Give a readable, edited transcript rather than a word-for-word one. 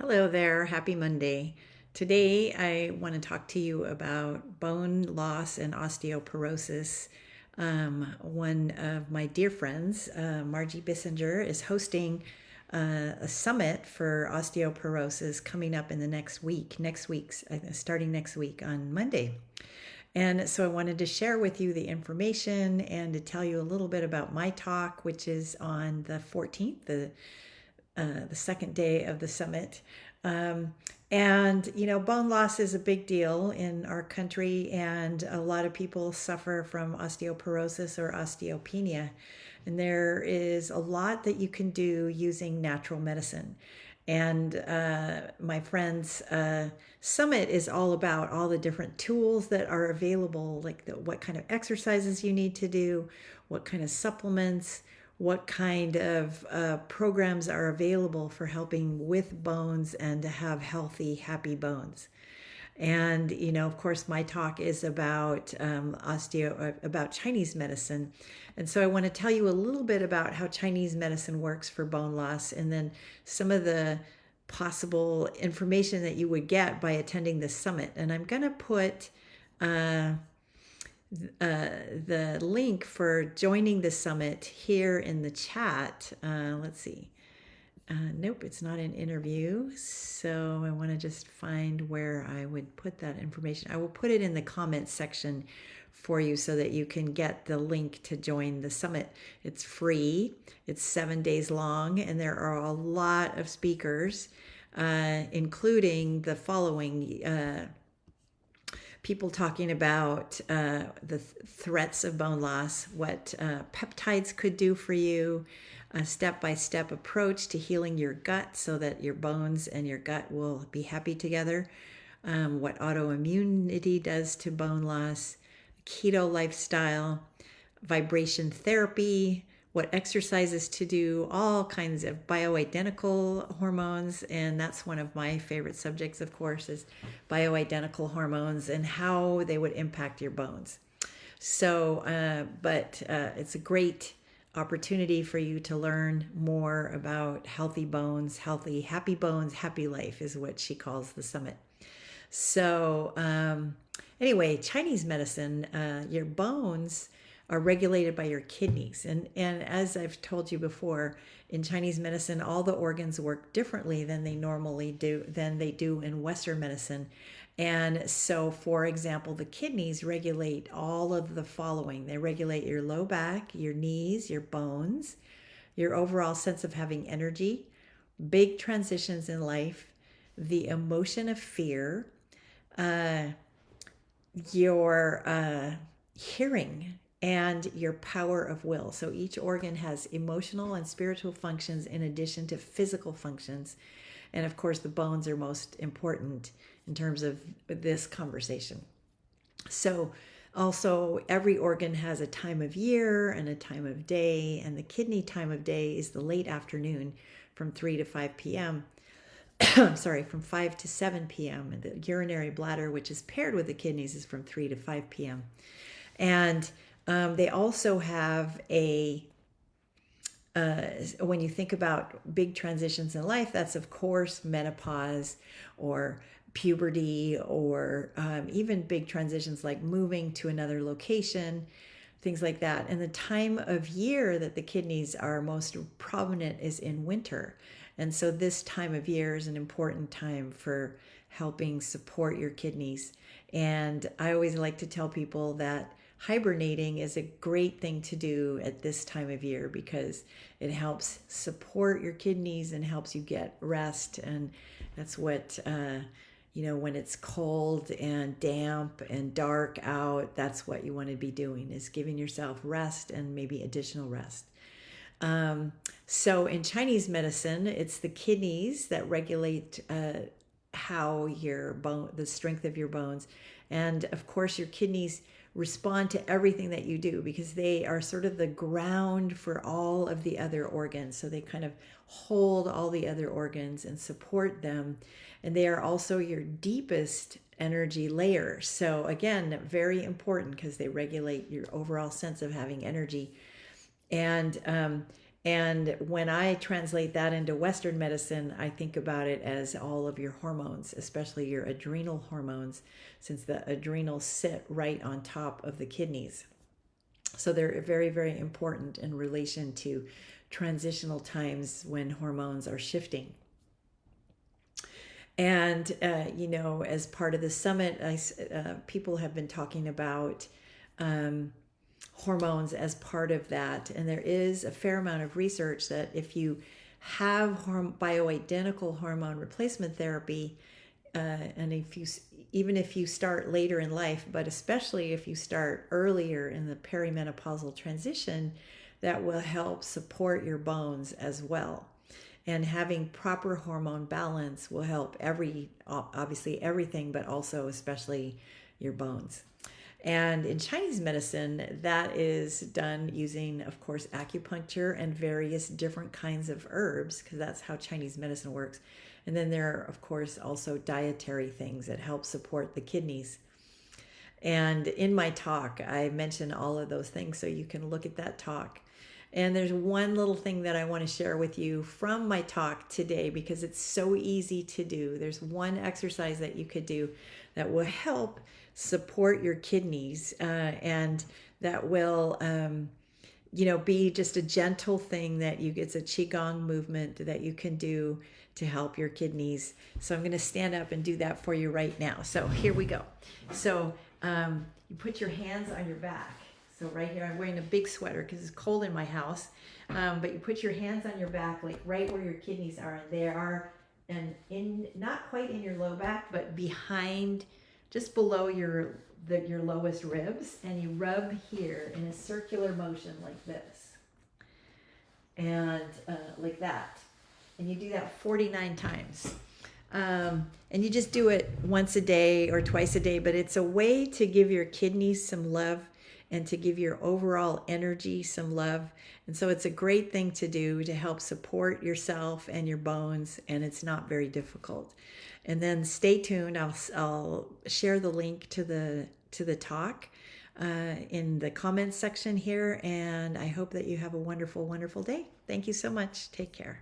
Hello there. Happy Monday. Today, I want to talk to you about bone loss and osteoporosis. One of my dear friends, Margie Bissinger, is hosting a summit for osteoporosis coming up in the starting next week on Monday. And so I wanted to share with you the information and to tell you a little bit about my talk, which is on the 14th, the second day of the summit. Um, Bone loss is a big deal in our country, and a lot of people suffer from osteoporosis or osteopenia. And there is a lot that you can do using natural medicine. And my friend's summit is all about all the different tools that are available, like what kind of exercises you need to do, what kind of supplements, what kind of programs are available for helping with bones and to have healthy, happy bones. And of course, my talk is about about Chinese medicine, and so I want to tell you a little bit about how Chinese medicine works for bone loss, and then some of the possible information that you would get by attending this summit. And I'm going to put the link for joining the summit here in the chat. Let's see. Nope, it's not an interview. So I want to just find where I would put that information. I will put it in the comments section for you so that you can get the link to join the summit. It's free, it's 7 days long, and there are a lot of speakers, including the following people talking about the threats of bone loss, what peptides could do for you, a step-by-step approach to healing your gut so that your bones and your gut will be happy together, what autoimmunity does to bone loss, keto lifestyle, vibration therapy, what exercises to do, all kinds of bioidentical hormones. And that's one of my favorite subjects, of course, is bioidentical hormones and how they would impact your bones. So, it's a great opportunity for you to learn more about healthy bones, happy bones, happy life is what she calls the summit. So, anyway, Chinese medicine, your bones are regulated by your kidneys. And as I've told you before, in Chinese medicine, all the organs work differently than they do in Western medicine. And so, for example, the kidneys regulate all of the following. They regulate your low back, your knees, your bones, your overall sense of having energy, big transitions in life, the emotion of fear, your hearing, and your power of will. So each organ has emotional and spiritual functions in addition to physical functions. And of course, the bones are most important in terms of this conversation. So also, every organ has a time of year and a time of day, and the kidney time of day is the late afternoon from 3 to 5 p.m. Sorry, from 5 to 7 p.m. And the urinary bladder, which is paired with the kidneys, is from 3 to 5 p.m. And they also have when you think about big transitions in life, that's of course menopause or puberty, or even big transitions like moving to another location, things like that. And the time of year that the kidneys are most prominent is in winter. And so this time of year is an important time for helping support your kidneys. And I always like to tell people that hibernating is a great thing to do at this time of year because it helps support your kidneys and helps you get rest. And that's what, when it's cold and damp and dark out, that's what you want to be doing, is giving yourself rest and maybe additional rest. So in Chinese medicine, it's the kidneys that regulate how the strength of your bones. And of course, your kidneys respond to everything that you do because they are sort of the ground for all of the other organs. So they kind of hold all the other organs and support them. And they are also your deepest energy layer. So again, very important because they regulate your overall sense of having energy. And And when I translate that into Western medicine, I think about it as all of your hormones, especially your adrenal hormones, since the adrenals sit right on top of the kidneys. So they're very, very important in relation to transitional times when hormones are shifting. And, as part of the summit, people have been talking about hormones as part of that. And there is a fair amount of research that if you have bioidentical hormone replacement therapy, and even if you start later in life, but especially if you start earlier in the perimenopausal transition, that will help support your bones as well. And having proper hormone balance will help obviously everything, but also especially your bones. And in Chinese medicine, that is done using, of course, acupuncture and various different kinds of herbs, because that's how Chinese medicine works. And then there are, of course, also dietary things that help support the kidneys. And in my talk, I mention all of those things, so you can look at that talk. And there's one little thing that I want to share with you from my talk today, because it's so easy to do. There's one exercise that you could do that will help support your kidneys, and that will be just a gentle thing that it's a qigong movement that you can do to help your kidneys. So I'm going to stand up and do that for you right now. So here we go. So you put your hands on your back. So right here, I'm wearing a big sweater because it's cold in my house. But you put your hands on your back, like right where your kidneys are. And they are, and not quite in your low back, but behind, just below your lowest ribs. And you rub here in a circular motion like this. And like that. And you do that 49 times. And you just do it once a day or twice a day. But it's a way to give your kidneys some love and to give your overall energy some love. And so it's a great thing to do to help support yourself and your bones, and it's not very difficult. And then stay tuned. I'll share the link to the talk in the comments section here, and I hope that you have a wonderful, wonderful day. Thank you so much. Take care.